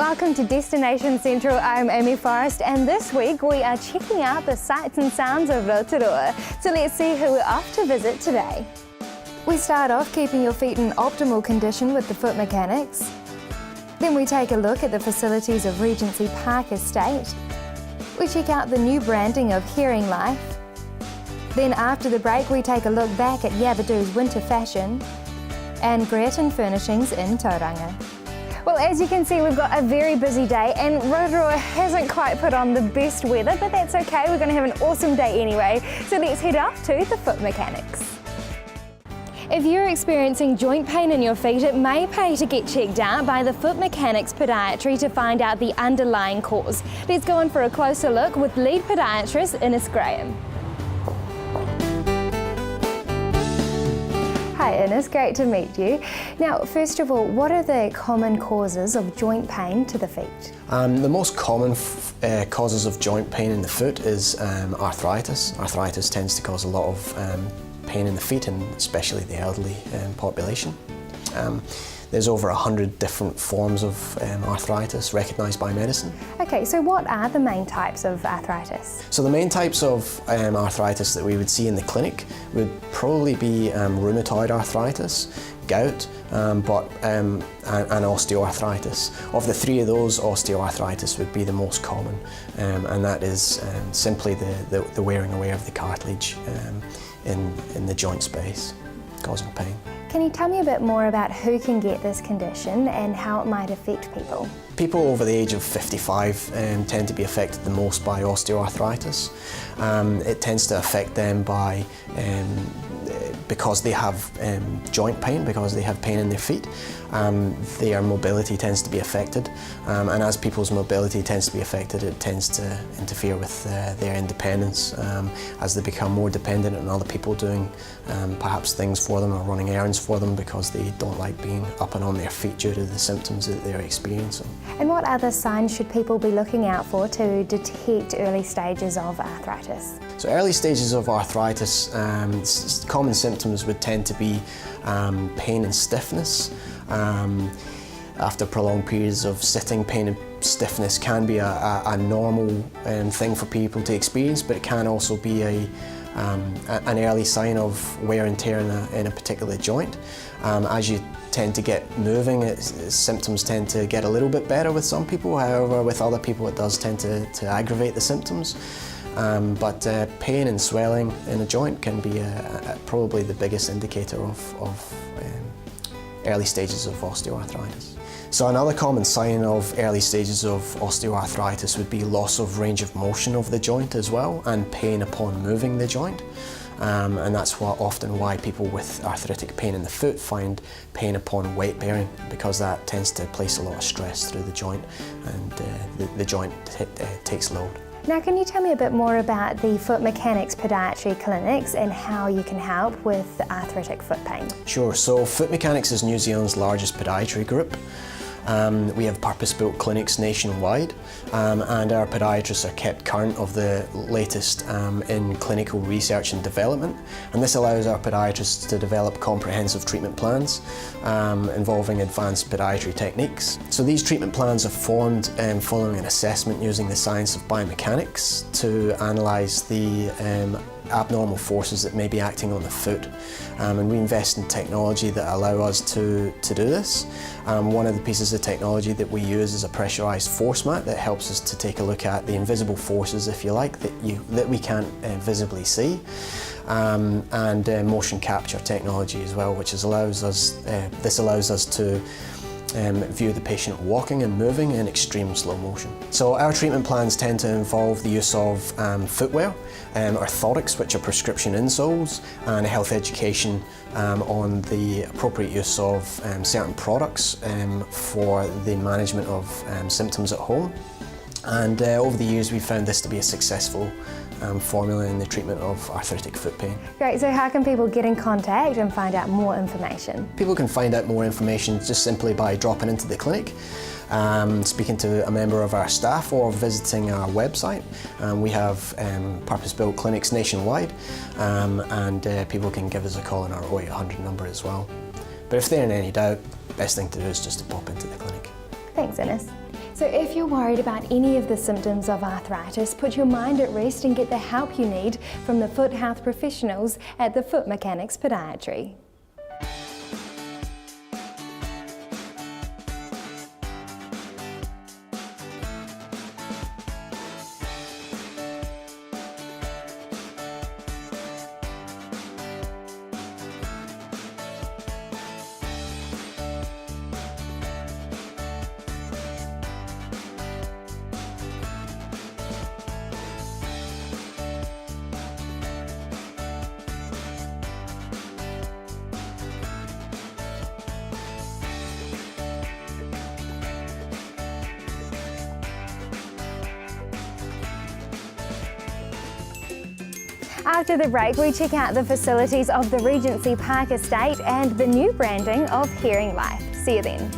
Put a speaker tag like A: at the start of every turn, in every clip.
A: Welcome to Destination Central. I'm Amy Forrest, and this week we are checking out the sights and sounds of Rotorua. So let's see who we're off to visit today. We start off keeping your feet in optimal condition with the foot mechanics. Then we take a look at the facilities of Regency Park Estate. We check out the new branding of Hearing Life. Then after the break we take a look back at Yabbado's winter fashion and Greerton Furnishings in Tauranga. Well, as you can see, we've got a very busy day and Rotorua hasn't quite put on the best weather, but that's okay, we're going to have an awesome day anyway. So let's head off to the foot mechanics. If you're experiencing joint pain in your feet, it may pay to get checked out by the Foot Mechanics Podiatry to find out the underlying cause. Let's go in for a closer look with lead podiatrist Ines Graham. Hi Ines, great to meet you. Now, first of all, what are the common causes of joint pain to the feet?
B: The most common causes of joint pain in the foot is arthritis. Arthritis tends to cause a lot of pain in the feet, and especially the elderly population. There's over 100 different forms of arthritis recognised by medicine.
A: Okay, so what are the main types of arthritis?
B: So the main types of arthritis that we would see in the clinic would probably be rheumatoid arthritis, gout, and osteoarthritis. Of the three of those, osteoarthritis would be the most common, and that is simply the wearing away of the cartilage in the joint space, causing pain.
A: Can you tell me a bit more about who can get this condition and how it might affect people?
B: People over the age of 55 tend to be affected the most by osteoarthritis. It tends to affect them because they have joint pain, because they have pain in their feet. Their mobility tends to be affected, and as people's mobility tends to be affected, it tends to interfere with their independence as they become more dependent on other people doing perhaps things for them or running errands for them because they don't like being up and on their feet due to the symptoms that they're experiencing.
A: And what other signs should people be looking out for to detect early stages of arthritis?
B: So early stages of arthritis, common symptoms would tend to be pain and stiffness. After prolonged periods of sitting, pain and stiffness can be a normal thing for people to experience, but it can also be an early sign of wear and tear in a particular joint. As you tend to get moving, symptoms tend to get a little bit better with some people. However, with other people it does tend to aggravate the symptoms. But pain and swelling in a joint can be probably the biggest indicator of early stages of osteoarthritis. So another common sign of early stages of osteoarthritis would be loss of range of motion of the joint as well, and pain upon moving the joint. And that's often why people with arthritic pain in the foot find pain upon weight bearing, because that tends to place a lot of stress through the joint, and the joint takes load.
A: Now, can you tell me a bit more about the Foot Mechanics Podiatry clinics and how you can help with arthritic foot pain?
B: Sure, so Foot Mechanics is New Zealand's largest podiatry group. We have purpose-built clinics nationwide, and our podiatrists are kept current of the latest in clinical research and development, and this allows our podiatrists to develop comprehensive treatment plans involving advanced podiatry techniques. So these treatment plans are formed following an assessment using the science of biomechanics to analyse the abnormal forces that may be acting on the foot, and we invest in technology that allow us to do this. One of the pieces of technology that we use is a pressurised force mat that helps us to take a look at the invisible forces, if you like, that we can't visibly see, and motion capture technology as well, which allows us to view the patient walking and moving in extreme slow motion. So our treatment plans tend to involve the use of footwear, orthotics, which are prescription insoles, and health education on the appropriate use of certain products for the management of symptoms at home. And over the years we've found this to be a successful formula in the treatment of arthritic foot pain.
A: Great, so how can people get in contact and find out more information? People
B: can find out more information just simply by dropping into the clinic, speaking to a member of our staff, or visiting our website. We have purpose-built clinics nationwide, and people can give us a call on our 0800 number as well. But if they're in any doubt, best thing to do is just to pop into the clinic.
A: Thanks, Ines. So if you're worried about any of the symptoms of arthritis, put your mind at rest and get the help you need from the foot health professionals at the Foot Mechanics Podiatry. After the break, we check out the facilities of the Regency Park Estate and the new branding of Hearing Life. See you then.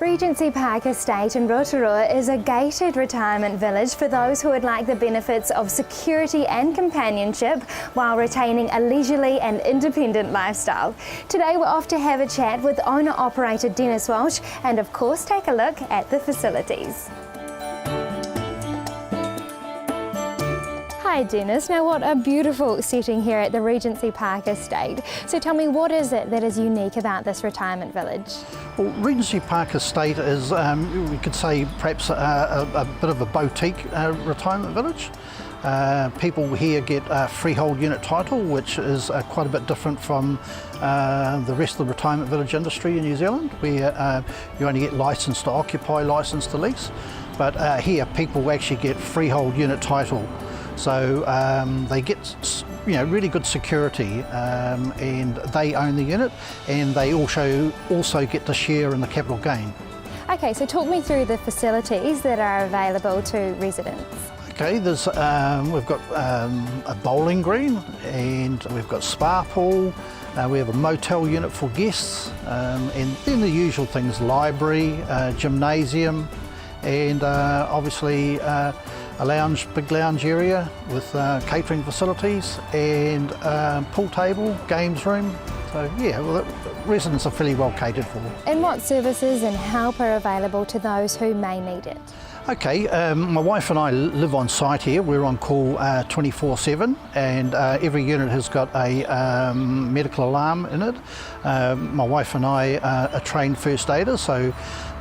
A: Regency Park Estate in Rotorua is a gated retirement village for those who would like the benefits of security and companionship while retaining a leisurely and independent lifestyle. Today we're off to have a chat with owner-operator Dennis Walsh and of course take a look at the facilities. Hi Dennis, now what a beautiful setting here at the Regency Park Estate. So tell me, what is it that is unique about this retirement village?
C: Well, Regency Park Estate is, we could say, perhaps a bit of a boutique retirement village. People here get a freehold unit title, which is quite a bit different from the rest of the retirement village industry in New Zealand, where you only get licence to occupy, licence to lease. But here people actually get freehold unit title. So they get, really good security, and they own the unit, and they also get to share in the capital gain.
A: Okay, so talk me through the facilities that are available to residents.
C: Okay, we've got a bowling green, and we've got spa pool. We have a motel unit for guests, and then the usual things: library, gymnasium, and obviously a big lounge area with catering facilities and pool table, games room. So yeah, well, residents are fairly well catered for.
A: And what services and help are available to those who may need it?
C: Okay, my wife and I live on site here. We're on call 24/7, and every unit has got a medical alarm in it. My wife and I are trained first aiders, so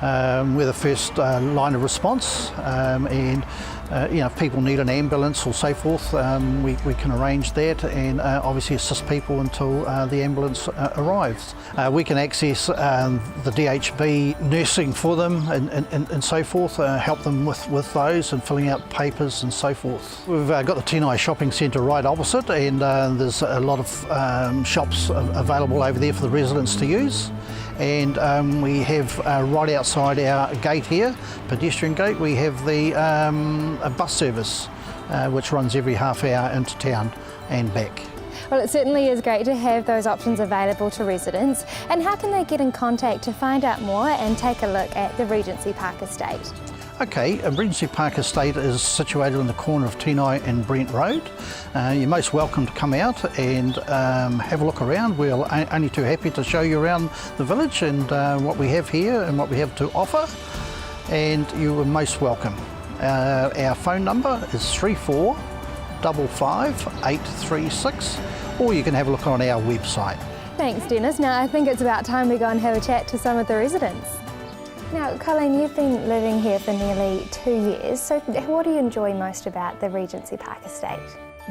C: we're the first line of response, and if people need an ambulance or so forth, we can arrange that and obviously assist people until the ambulance arrives. We can access the DHB nursing for them and so forth, help them with those and filling out papers and so forth. We've got the Tenai Shopping Centre right opposite, and there's a lot of shops available over there for the residents to use. And we have right outside our gate here, pedestrian gate, we have the a bus service which runs every half hour into town and back.
A: Well, it certainly is great to have those options available to residents. And how can they get in contact to find out more and take a look at the Regency Park Estate?
C: Okay, Regency Park Estate is situated on the corner of Tenai and Brent Road. You're most welcome to come out and have a look around. We're only too happy to show you around the village and what we have here and what we have to offer, and you are most welcome. Our phone number is 3455 836, or you can have a look on our website.
A: Thanks Dennis. Now I think it's about time we go and have a chat to some of the residents. Now, Colleen, you've been living here for nearly 2 years, so what do you enjoy most about the Regency Park Estate?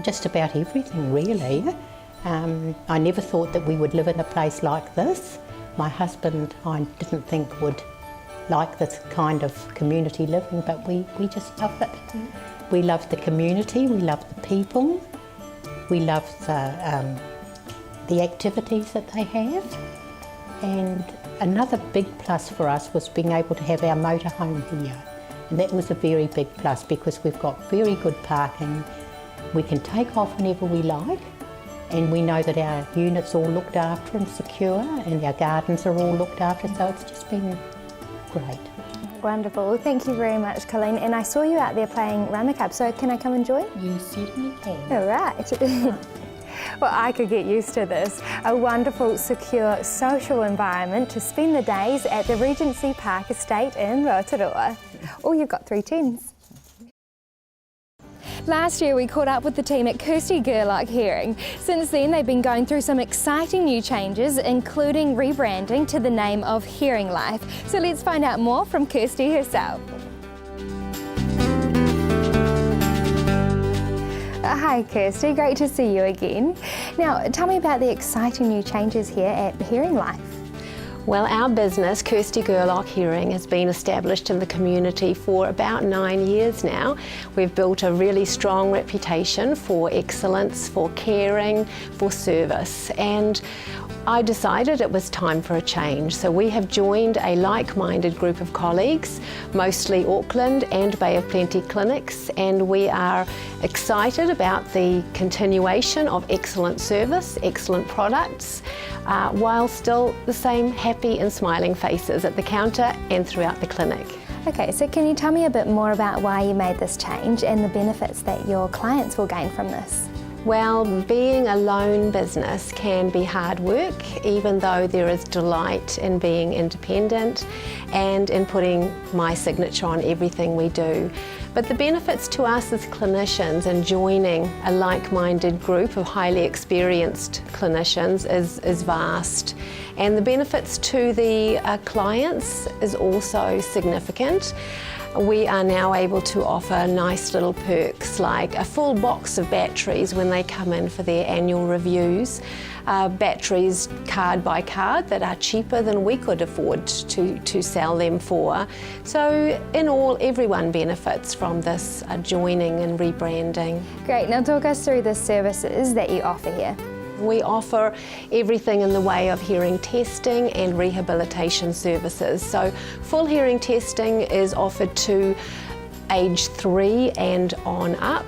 D: Just about everything, really. I never thought that we would live in a place like this. My husband, I didn't think would like this kind of community living, but we just loved it. We loved the community, we loved the people, we loved the activities that they have, and another big plus for us was being able to have our motorhome here, and that was a very big plus because we've got very good parking. We can take off whenever we like, and we know that our units are all looked after and secure, and our gardens are all looked after, so it's just been great.
A: Wonderful. Thank you very much, Colleen. And I saw you out there playing Rummikub, so can I come and join?
D: You certainly can.
A: All right. Well, I could get used to this. A wonderful, secure, social environment to spend the days at the Regency Park Estate in Rotorua. Oh, you've got 3 10s. Last year we caught up with the team at Kirsty Gerlach Hearing. Since then they've been going through some exciting new changes, including rebranding to the name of Hearing Life. So let's find out more from Kirsty herself. Hi Kirsty, great to see you again. Now tell me about the exciting new changes here at Hearing Life.
E: Well, our business, Kirsty Gerlach Hearing, has been established in the community for about 9 years now. We've built a really strong reputation for excellence, for caring, for service, and I decided it was time for a change. So we have joined a like-minded group of colleagues, mostly Auckland and Bay of Plenty clinics, and we are excited about the continuation of excellent service, excellent products, while still the same happy and smiling faces at the counter and throughout the clinic.
A: Okay, so can you tell me a bit more about why you made this change and the benefits that your clients will gain from this?
E: Well, being a lone business can be hard work, even though there is delight in being independent and in putting my signature on everything we do. But the benefits to us as clinicians in joining a like-minded group of highly experienced clinicians is vast. And the benefits to the clients is also significant. We are now able to offer nice little perks like a full box of batteries when they come in for their annual reviews. Batteries card by card that are cheaper than we could afford to sell them for. So in all, everyone benefits from this joining and rebranding.
A: Great, now talk us through the services that you offer here.
E: We offer everything in the way of hearing testing and rehabilitation services. So full hearing testing is offered to age 3 and on up,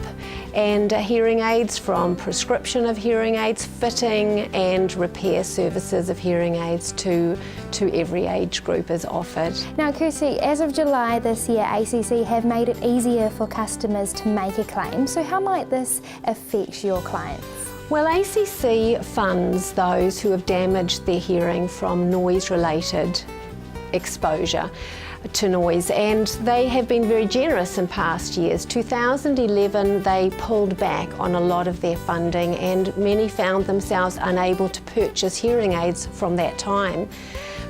E: and hearing aids from prescription of hearing aids, fitting and repair services of hearing aids to every age group is offered.
A: Now Kirsty, as of July this year, ACC have made it easier for customers to make a claim. So how might this affect your clients?
E: Well, ACC funds those who have damaged their hearing from noise-related exposure to noise, and they have been very generous in past years. 2011 they pulled back on a lot of their funding and many found themselves unable to purchase hearing aids from that time.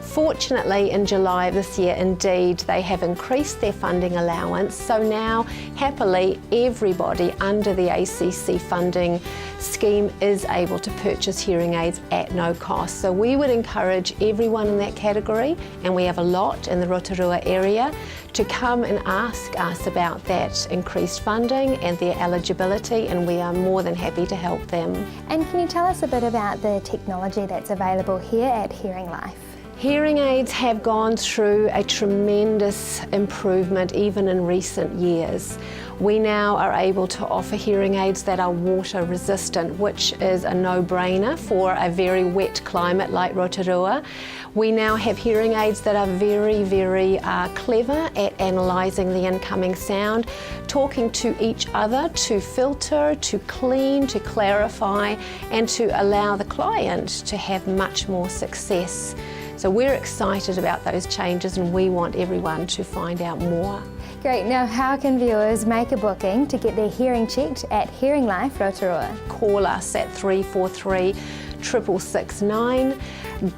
E: Fortunately, in July of this year, indeed, they have increased their funding allowance, so now happily everybody under the ACC funding scheme is able to purchase hearing aids at no cost. So we would encourage everyone in that category, and we have a lot in the Rotorua area, to come and ask us about that increased funding and their eligibility, and we are more than happy to help them.
A: And can you tell us a bit about the technology that's available here at Hearing Life?
E: Hearing aids have gone through a tremendous improvement even in recent years. We now are able to offer hearing aids that are water resistant, which is a no-brainer for a very wet climate like Rotorua. We now have hearing aids that are very, very clever at analysing the incoming sound, talking to each other to filter, to clean, to clarify, and to allow the client to have much more success. So we're excited about those changes, and we want everyone to find out more.
A: Great, now how can viewers make a booking to get their hearing checked at Hearing Life Rotorua?
E: Call us at 343 669.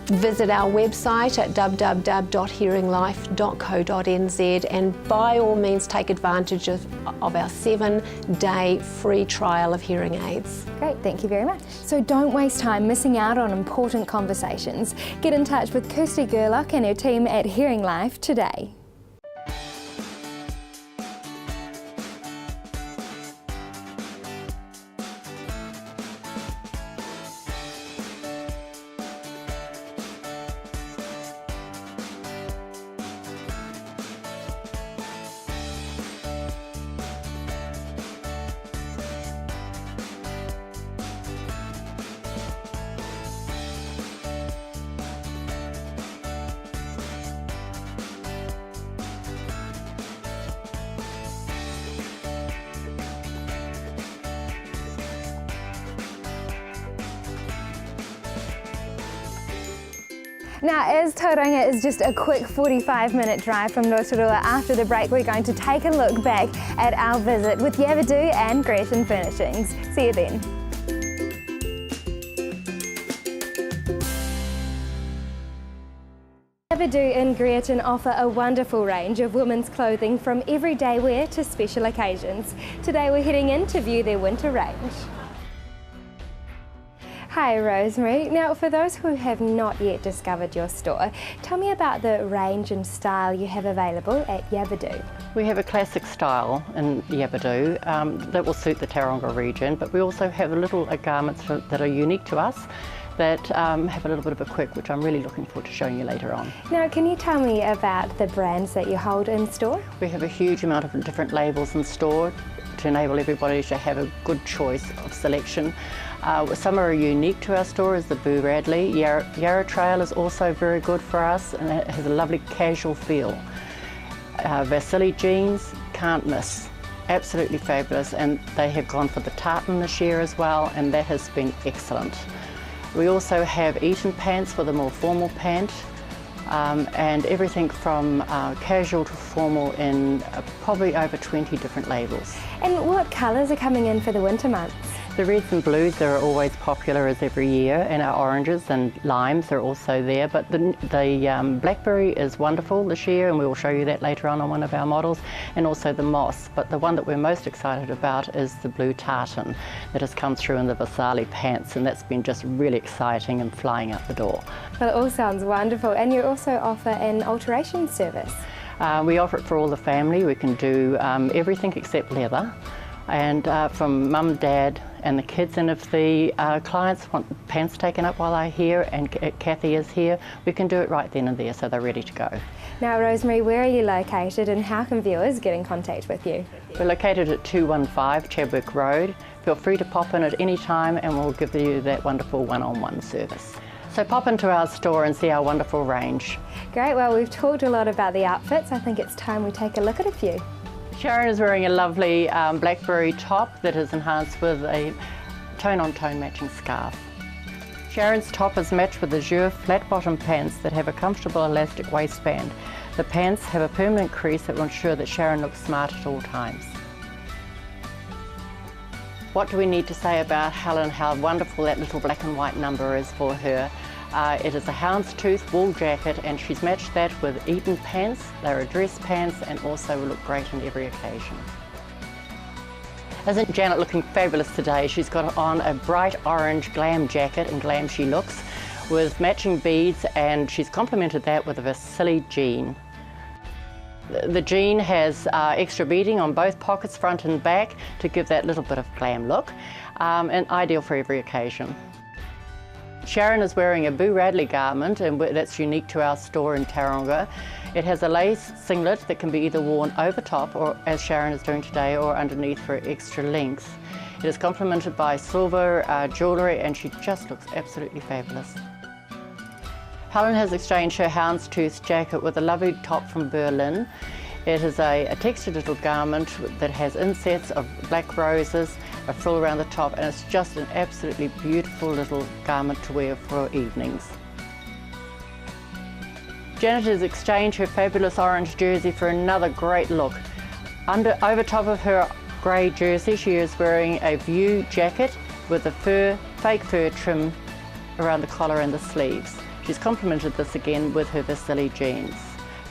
E: Visit our website at www.hearinglife.co.nz, and by all means take advantage of our 7-day free trial of hearing aids.
A: Great, thank you very much. So don't waste time missing out on important conversations. Get in touch with Kirsty Gerlach and her team at Hearing Life today. Now, as Tauranga is just a quick 45-minute drive from Rotorua, after the break we're going to take a look back at our visit with Yabbado and Greerton Furnishings. See you then. Yabbado and Greerton offer a wonderful range of women's clothing from everyday wear to special occasions. Today we're heading in to view their winter range. Hi Rosemary. Now for those who have not yet discovered your store, tell me about the range and style you have available at Yabbado.
F: We have a classic style in Yabbado that will suit the Tauranga region, but we also have little garments that are unique to us that have a little bit of a quirk, which I'm really looking forward to showing you later on.
A: Now, can you tell me about the brands that you hold in store?
F: We have a huge amount of different labels in store to enable everybody to have a good choice of selection. Some are unique to our store, is the Boo Radley. Yarra Trail is also very good for us, and it has a lovely casual feel. Vasili jeans, can't miss. Absolutely fabulous, and they have gone for the tartan this year as well, and that has been excellent. We also have Eton pants for the more formal pant, and everything from casual to formal in probably over 20 different labels. And
A: what colours are coming in for the winter months?
F: The reds and blues are always popular as every year, and our oranges and limes are also there, but the blackberry is wonderful this year, and we will show you that later on one of our models, and also the moss. But the one that we're most excited about is the blue tartan that has come through in the Vasili pants, and that's been just really exciting and flying out the door.
A: Well, it all sounds wonderful, and you also offer an alteration service.
F: We offer it for all the family. We can do everything except leather, and from mum, dad and the kids, and if the clients want pants taken up while they're here and Kathy is here, we can do it right then and there, so they're ready to go.
A: Now Rosemary, where are you located and how can viewers get in contact with you?
F: We're located at 215 Chadwick Road. Feel free to pop in at any time and we'll give you that wonderful one-on-one service. So pop into our store and see our wonderful range.
A: Great, well we've talked a lot about the outfits. I think it's time we take a look at a few.
F: Sharon is wearing a lovely blackberry top that is enhanced with a tone-on-tone matching scarf. Sharon's top is matched with azure flat-bottom pants that have a comfortable elastic waistband. The pants have a permanent crease that will ensure that Sharon looks smart at all times. What do we need to say about Helen, how wonderful that little black and white number is for her? It is a houndstooth wool jacket, and she's matched that with Eton pants. They're a dress pants and also will look great on every occasion. Isn't Janet looking fabulous today? She's got on a bright orange glam jacket, and glam she looks, with matching beads, and she's complemented that with a Vasili jean. The jean has extra beading on both pockets, front and back, to give that little bit of glam look, and ideal for every occasion. Sharon is wearing a Boo Radley garment, and that's unique to our store in Tauranga. It has a lace singlet that can be either worn over top, or as Sharon is doing today, or underneath for extra length. It is complemented by silver jewellery, and she just looks absolutely fabulous. Helen has exchanged her houndstooth jacket with a lovely top from Berlin. It is a textured little garment that has insets of black roses, a frill around the top, and it's just an absolutely beautiful little garment to wear for evenings. Janet has exchanged her fabulous orange jersey for another great look. Over top of her grey jersey, she is wearing a view jacket with a fake fur trim around the collar and the sleeves. She's complemented this again with her Vasili jeans.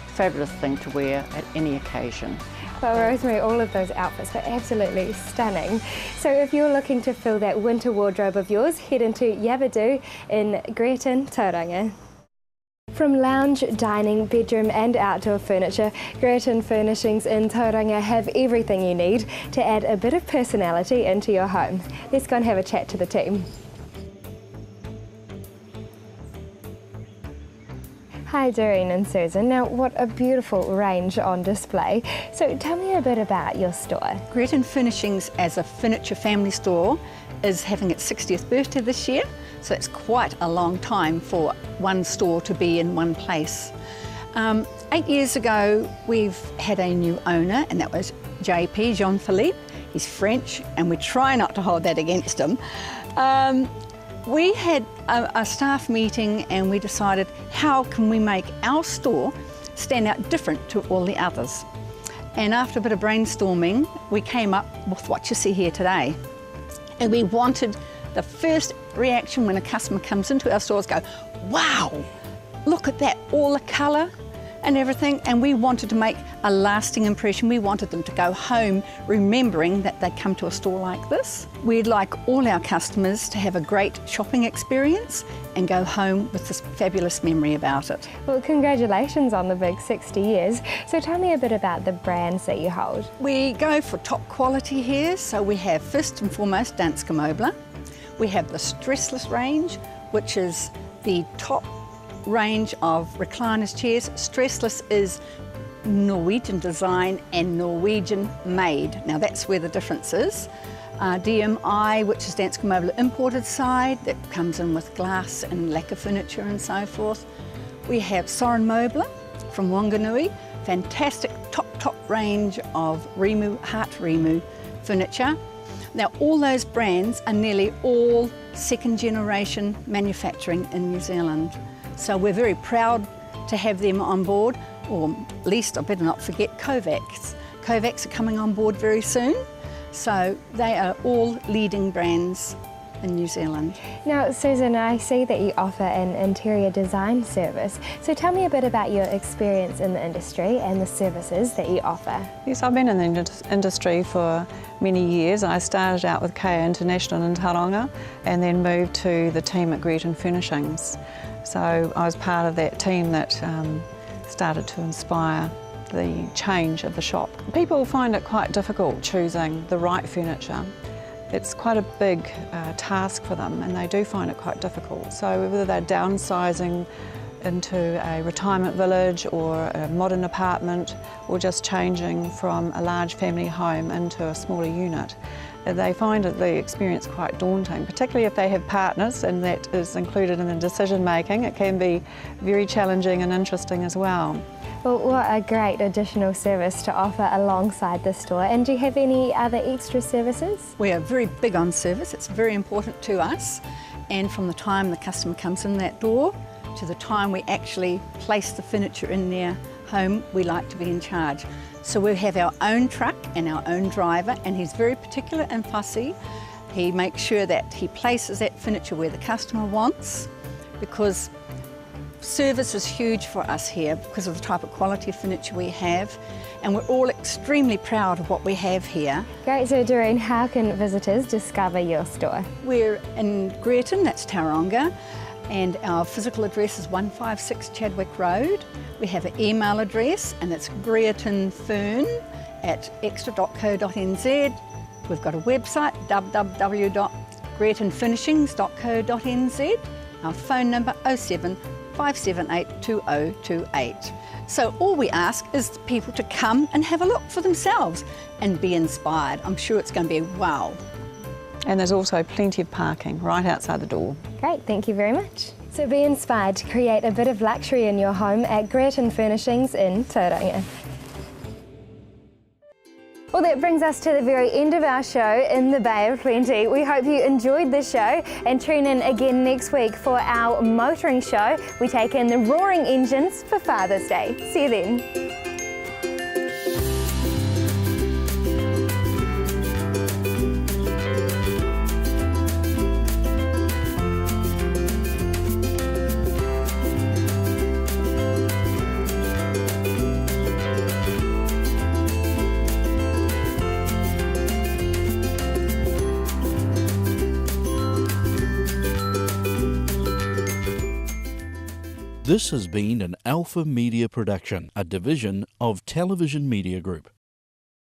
F: Fabulous thing to wear at any occasion.
A: Well, Rosemary, all of those outfits are absolutely stunning. So if you're looking to fill that winter wardrobe of yours, head into Yabbado in Greerton, Tauranga. From lounge, dining, bedroom and outdoor furniture, Greerton Furnishings in Tauranga have everything you need to add a bit of personality into your home. Let's go and have a chat to the team. Hi Doreen and Susan. Now what a beautiful range on display. So tell me a bit about your store.
G: Greerton Furnishings as a furniture family store is having its 60th birthday this year, so it's quite a long time for one store to be in one place. 8 years ago we've had a new owner, and that was JP, Jean-Philippe. He's French and we try not to hold that against him. We had a staff meeting and we decided how can we make our store stand out different to all the others. And after a bit of brainstorming, we came up with what you see here today. And we wanted the first reaction when a customer comes into our stores go, wow, look at that, all the colour and everything. And we wanted to make a lasting impression. We wanted them to go home remembering that they come to a store like this. We'd like all our customers to have a great shopping experience and go home with this fabulous memory about it.
A: Well, congratulations on the big 60 years. So tell me a bit about the brands that you hold.
G: We go for top quality here, so we have first and foremost Danske Møbler. We have the Stressless range, which is the top range of recliners chairs. Stressless is Norwegian design and Norwegian made. Now that's where the difference is. DMI, which is Danske Møbler imported side, that comes in with glass and lacquer furniture and so forth. We have Soren Møbler from Wanganui, fantastic top range of Heart Rimu furniture. Now all those brands are nearly all second generation manufacturing in New Zealand. So we're very proud to have them on board, or at least I better not forget Kovacs. Kovacs are coming on board very soon. So they are all leading brands in New Zealand.
A: Now, Susan, I see that you offer an interior design service. So tell me a bit about your experience in the industry and the services that you offer.
H: Yes, I've been in the industry for many years. I started out with KA International in Tauranga and then moved to the team at Greerton Furnishings. So I was part of that team that started to inspire the change of the shop. People find it quite difficult choosing the right furniture. It's quite a big task for them and they do find it quite difficult. So whether they're downsizing into a retirement village or a modern apartment or just changing from a large family home into a smaller unit, they find the experience quite daunting, particularly if they have partners and that is included in the decision making. It can be very challenging and interesting as well.
A: Well, what a great additional service to offer alongside the store. And do you have any other extra services?
G: We are very big on service. It's very important to us. And from the time the customer comes in that door to the time we actually place the furniture in their home, we like to be in charge. So we have our own truck and our own driver, and he's very particular and fussy. He makes sure that he places that furniture where the customer wants, because service is huge for us here because of the type of quality of furniture we have, and we're all extremely proud of what we have here.
A: Great, so Doreen, how can visitors discover your store?
G: We're in Greerton, that's Tauranga, and our physical address is 156 Chadwick Road. We have an email address and it's greertonfurn@extra.co.nz. We've got a website, www.greertonfurnishings.co.nz. Our phone number 07 578 2028. So all we ask is people to come and have a look for themselves and be inspired. I'm sure it's going to be wow.
H: And there's also plenty of parking right outside the door.
A: Great, thank you very much. So be inspired to create a bit of luxury in your home at Greerton Furnishings in Tauranga. Well, that brings us to the very end of our show in the Bay of Plenty. We hope you enjoyed the show and tune in again next week for our motoring show. We take in the roaring engines for Father's Day. See you then.
I: This has been an Alpha Media production, a division of Television Media Group.